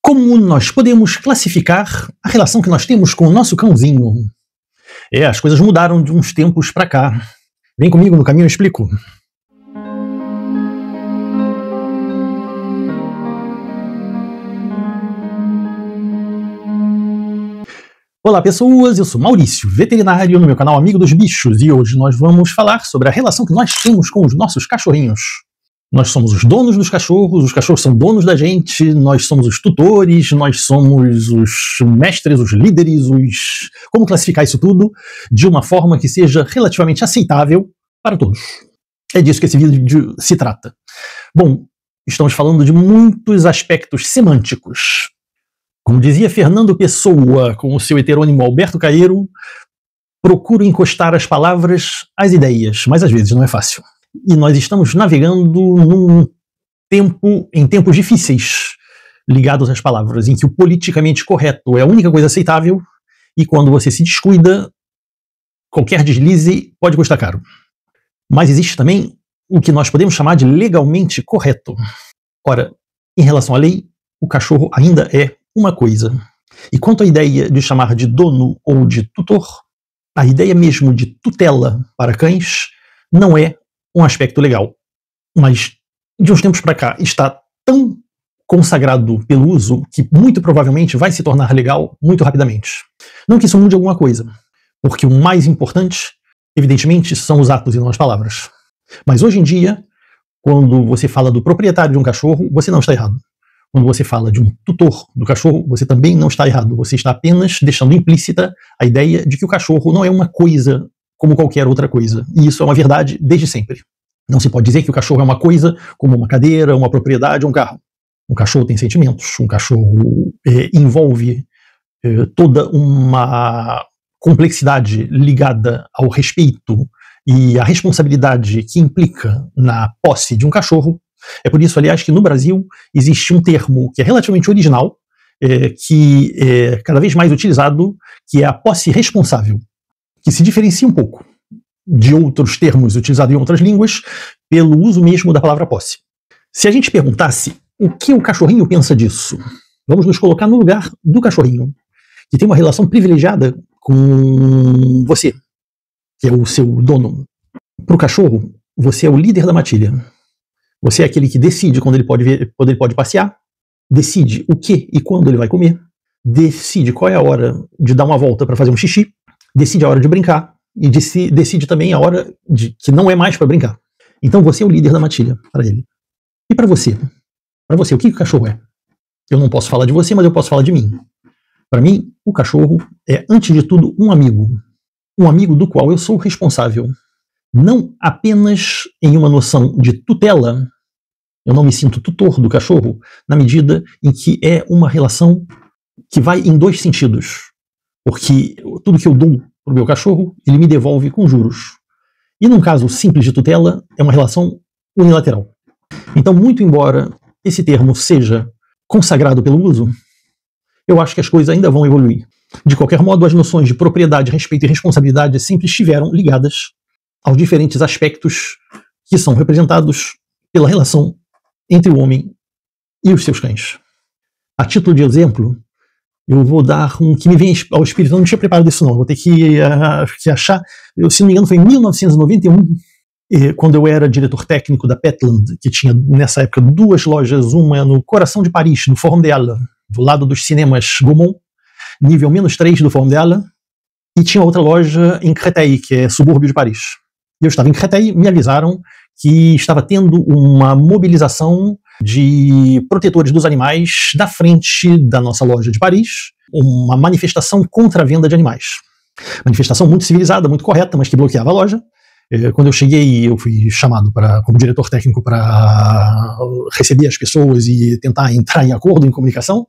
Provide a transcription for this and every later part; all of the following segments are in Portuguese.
Como nós podemos classificar a relação que nós temos com o nosso cãozinho? As coisas mudaram de uns tempos pra cá. Vem comigo no caminho, eu explico. Olá pessoas, eu sou Maurício, veterinário no meu canal Amigo dos Bichos, e hoje nós vamos falar sobre a relação que nós temos com os nossos cachorrinhos. Nós somos os donos dos cachorros, os cachorros são donos da gente, nós somos os tutores, nós somos os mestres, os líderes, Como classificar isso tudo de uma forma que seja relativamente aceitável para todos. É disso que esse vídeo se trata. Bom, estamos falando de muitos aspectos semânticos. Como dizia Fernando Pessoa, com o seu heterônimo Alberto Caeiro, procuro encostar as palavras às ideias, mas às vezes não é fácil. E nós estamos navegando em tempos difíceis, ligados às palavras, em que o politicamente correto é a única coisa aceitável, e quando você se descuida, qualquer deslize pode custar caro. Mas existe também o que nós podemos chamar de legalmente correto. Ora, em relação à lei, o cachorro ainda é uma coisa. E quanto à ideia de chamar de dono ou de tutor, a ideia mesmo de tutela para cães não é um aspecto legal. Mas, de uns tempos para cá, está tão consagrado pelo uso que muito provavelmente vai se tornar legal muito rapidamente. Não que isso mude alguma coisa, porque o mais importante, evidentemente, são os atos e não as palavras. Mas hoje em dia, quando você fala do proprietário de um cachorro, você não está errado. Quando você fala de um tutor do cachorro, você também não está errado. Você está apenas deixando implícita a ideia de que o cachorro não é uma coisa como qualquer outra coisa. E isso é uma verdade desde sempre. Não se pode dizer que o cachorro é uma coisa como uma cadeira, uma propriedade ou um carro. Um cachorro tem sentimentos, um cachorro envolve toda uma complexidade ligada ao respeito e à responsabilidade que implica na posse de um cachorro. É por isso, aliás, que no Brasil existe um termo que é relativamente original, que é cada vez mais utilizado, que é a posse responsável, que se diferencia um pouco de outros termos utilizados em outras línguas pelo uso mesmo da palavra posse. Se a gente perguntasse o que o cachorrinho pensa disso, vamos nos colocar no lugar do cachorrinho, que tem uma relação privilegiada com você, que é o seu dono. Para o cachorro, você é o líder da matilha. Você é aquele que decide quando ele pode passear, decide o que e quando ele vai comer, decide qual é a hora de dar uma volta para fazer um xixi, decide a hora de brincar e decide também a hora que não é mais para brincar. Então você é o líder da matilha para ele. E para você? Para você, o que o cachorro é? Eu não posso falar de você, mas eu posso falar de mim. Para mim, o cachorro é, antes de tudo, um amigo do qual eu sou responsável. Não apenas em uma noção de tutela, eu não me sinto tutor do cachorro, na medida em que é uma relação que vai em dois sentidos. Porque tudo que eu dou para o meu cachorro, ele me devolve com juros. E num caso simples de tutela, é uma relação unilateral. Então, muito embora esse termo seja consagrado pelo uso, eu acho que as coisas ainda vão evoluir. De qualquer modo, as noções de propriedade, respeito e responsabilidade sempre estiveram ligadas aos diferentes aspectos que são representados pela relação entre o homem e os seus cães. A título de exemplo, eu vou dar um que me vem ao espírito, eu não tinha preparado isso não, vou ter que achar, se não me engano foi em 1991, quando eu era diretor técnico da Petland, que tinha nessa época duas lojas, uma no coração de Paris, no Forum des Halles, do lado dos cinemas Gaumont, nível -3 do Forum des Halles, e tinha outra loja em Créteil, que é subúrbio de Paris. E eu estava em Créteil, me avisaram que estava tendo uma mobilização de protetores dos animais da frente da nossa loja de Paris, uma manifestação contra a venda de animais. Manifestação muito civilizada, muito correta, mas que bloqueava a loja. Quando eu cheguei, eu fui chamado como diretor técnico para receber as pessoas e tentar entrar em acordo, em comunicação,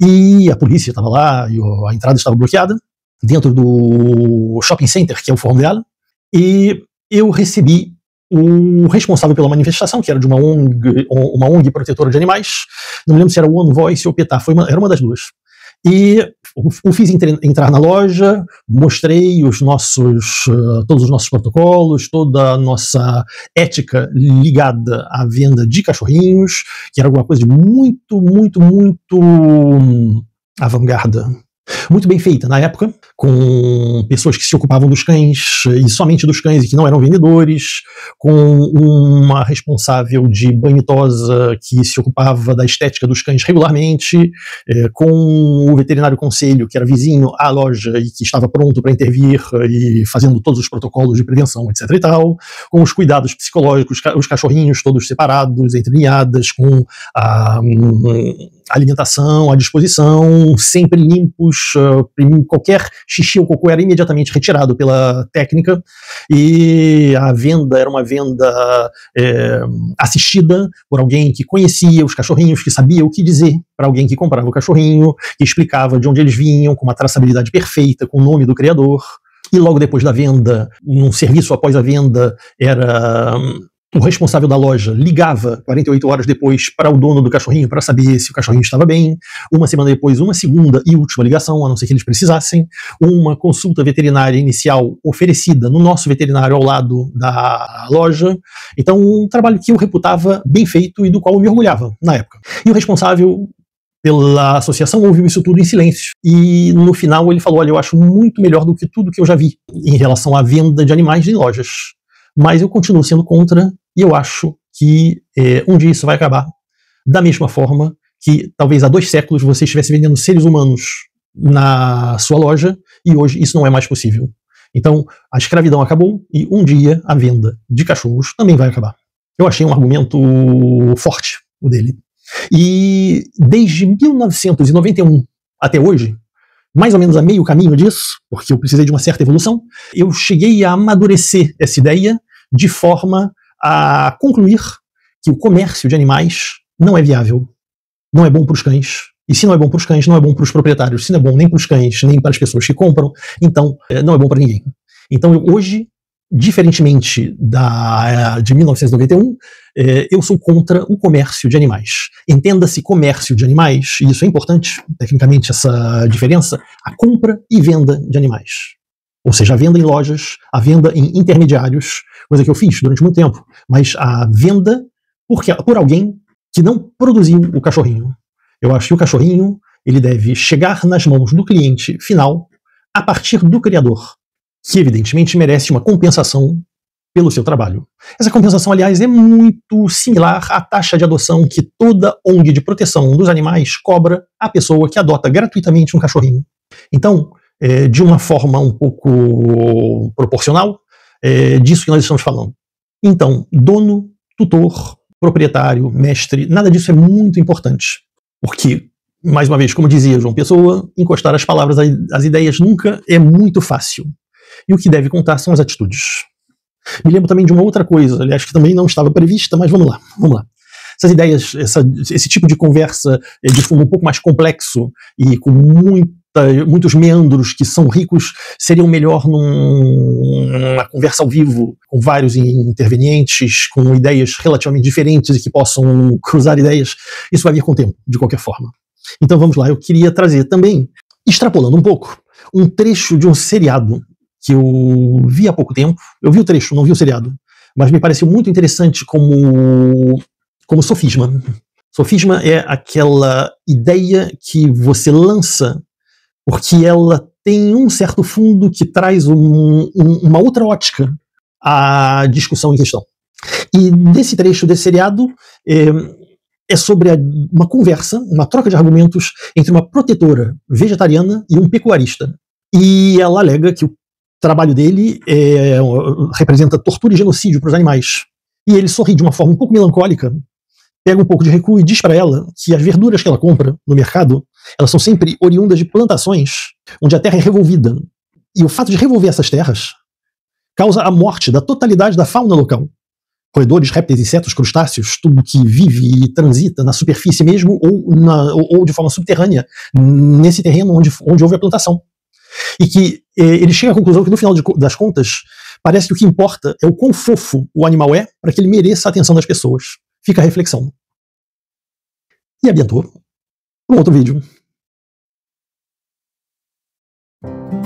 e a polícia estava lá, e a entrada estava bloqueada, dentro do shopping center, que é o Forum des Halles, e eu recebi o responsável pela manifestação, que era de uma ONG protetora de animais, não me lembro se era o One Voice ou PETA, era uma das duas. E o fiz entrar na loja, mostrei todos os nossos protocolos, toda a nossa ética ligada à venda de cachorrinhos, que era alguma coisa de muito, muito, muito avant-garde. Muito bem feita na época, com pessoas que se ocupavam dos cães, e somente dos cães, e que não eram vendedores, com uma responsável de banho e tosa que se ocupava da estética dos cães regularmente, com o veterinário conselho, que era vizinho à loja e que estava pronto para intervir e fazendo todos os protocolos de prevenção, etc. e tal, com os cuidados psicológicos, os cachorrinhos todos separados, entre ninhadas, com a alimentação à disposição, sempre limpos, qualquer xixi ou cocô era imediatamente retirado pela técnica, e a venda era uma venda assistida por alguém que conhecia os cachorrinhos, que sabia o que dizer para alguém que comprava o cachorrinho, que explicava de onde eles vinham, com uma traçabilidade perfeita, com o nome do criador. E logo depois da venda, um serviço após a venda, era o responsável da loja ligava 48 horas depois para o dono do cachorrinho para saber se o cachorrinho estava bem. Uma semana depois, uma segunda e última ligação, a não ser que eles precisassem. Uma consulta veterinária inicial oferecida no nosso veterinário ao lado da loja. Então, um trabalho que eu reputava bem feito e do qual eu me orgulhava na época. E o responsável pela associação ouviu isso tudo em silêncio. E no final ele falou: olha, eu acho muito melhor do que tudo que eu já vi em relação à venda de animais em lojas. Mas eu continuo sendo contra, e eu acho que um dia isso vai acabar. Da mesma forma que talvez há 2 séculos você estivesse vendendo seres humanos na sua loja, e hoje isso não é mais possível. Então, a escravidão acabou, e um dia a venda de cachorros também vai acabar. Eu achei um argumento forte, o dele. E desde 1991 até hoje, mais ou menos a meio caminho disso, porque eu precisei de uma certa evolução, eu cheguei a amadurecer essa ideia de forma a concluir que o comércio de animais não é viável, não é bom para os cães, e se não é bom para os cães, não é bom para os proprietários, se não é bom nem para os cães, nem para as pessoas que compram, então não é bom para ninguém. Então hoje, diferentemente de 1991, eu sou contra o comércio de animais. Entenda-se comércio de animais, e isso é importante, tecnicamente, essa diferença, a compra e venda de animais. Ou seja, a venda em lojas, a venda em intermediários, coisa que eu fiz durante muito tempo, mas a venda por alguém que não produziu o cachorrinho. Eu acho que o cachorrinho ele deve chegar nas mãos do cliente final a partir do criador, que evidentemente merece uma compensação pelo seu trabalho. Essa compensação, aliás, é muito similar à taxa de adoção que toda ONG de proteção dos animais cobra à pessoa que adota gratuitamente um cachorrinho. Então, de uma forma um pouco proporcional, disso que nós estamos falando. Então, dono, tutor, proprietário, mestre, nada disso é muito importante. Porque, mais uma vez, como dizia João Pessoa, encostar as palavras às ideias nunca é muito fácil. E o que deve contar são as atitudes. Me lembro também de uma outra coisa, aliás, que também não estava prevista, mas vamos lá. Essas ideias, esse tipo de conversa de fundo um pouco mais complexo e com muitos meandros que são ricos, seriam melhor numa conversa ao vivo, com vários intervenientes, com ideias relativamente diferentes e que possam cruzar ideias. Isso vai vir com o tempo, de qualquer forma. Então vamos lá, eu queria trazer também, extrapolando um pouco, um trecho de um seriado que eu vi há pouco tempo. Eu vi o trecho, não vi o seriado, mas me pareceu muito interessante como sofisma. Sofisma é aquela ideia que você lança porque ela tem um certo fundo que traz uma outra ótica à discussão em questão. E desse trecho desse seriado é sobre uma conversa, uma troca de argumentos entre uma protetora vegetariana e um pecuarista. E ela alega que o trabalho dele representa tortura e genocídio para os animais. E ele sorri de uma forma um pouco melancólica, pega um pouco de recuo e diz para ela que as verduras que ela compra no mercado, elas são sempre oriundas de plantações onde a terra é revolvida. E o fato de revolver essas terras causa a morte da totalidade da fauna local. Roedores, répteis, insetos, crustáceos, tudo que vive e transita na superfície mesmo ou de forma subterrânea nesse terreno onde houve a plantação. E que ele chega à conclusão que no final das contas parece que o que importa é o quão fofo o animal é para que ele mereça a atenção das pessoas. Fica a reflexão. E adiantou para um outro vídeo. Música